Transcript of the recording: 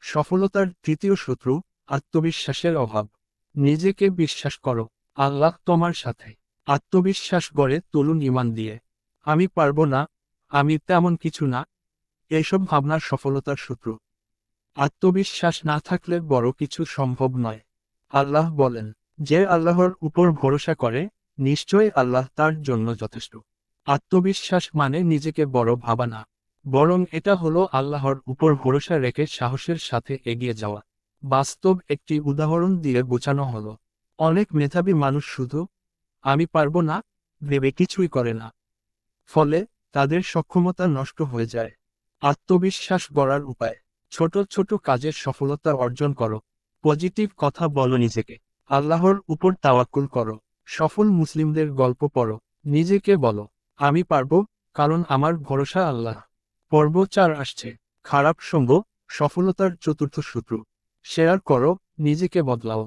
সফলতার তৃতীয় শত্রু আত্মবিশ্বাসের অভাব। নিজেকে বিশ্বাস করো, আল্লাহ তোমার সাথে। আত্মবিশ্বাস গড়ে তুলুন ঈমান দিয়ে। আমি পারবো না, আমি তেমন কিছু না, এইসব ভাবনার সফলতার শত্রু। আত্মবিশ্বাস না থাকলে বড় কিছু সম্ভব নয়। আল্লাহ বলেন, যে আল্লাহর উপর ভরসা করে, নিশ্চয়ই আল্লাহ তার জন্য যথেষ্ট। আত্মবিশ্বাস মানে নিজেকে বড় ভাবা না, বরং এটা হলো আল্লাহর উপর ভরসা রেখে সাহসের সাথে এগিয়ে যাওয়া। বাস্তব একটি উদাহরণ দিয়ে বোঝানো হলো, অনেক মেধাবী মানুষ শুধু আমি পারবো না ভেবে কিছুই করে না, ফলে তাদের সক্ষমতা নষ্ট হয়ে যায়। আত্মবিশ্বাস গড়ার উপায়: ছোট ছোট কাজের সফলতা অর্জন করো, পজিটিভ কথা বলো নিজেকে, আল্লাহর উপর তাওয়াক্কুল করো, সফল মুসলিমদের গল্প পড়ো, নিজেকে বলো আমি পারবো, কারণ আমার ভরসা আল্লাহ। পর্ব 4 আসছে, খারাপ সঙ্গ, সফলতার চতুর্থ সূত্র। শেয়ার করো, নিজেকে বদলাও।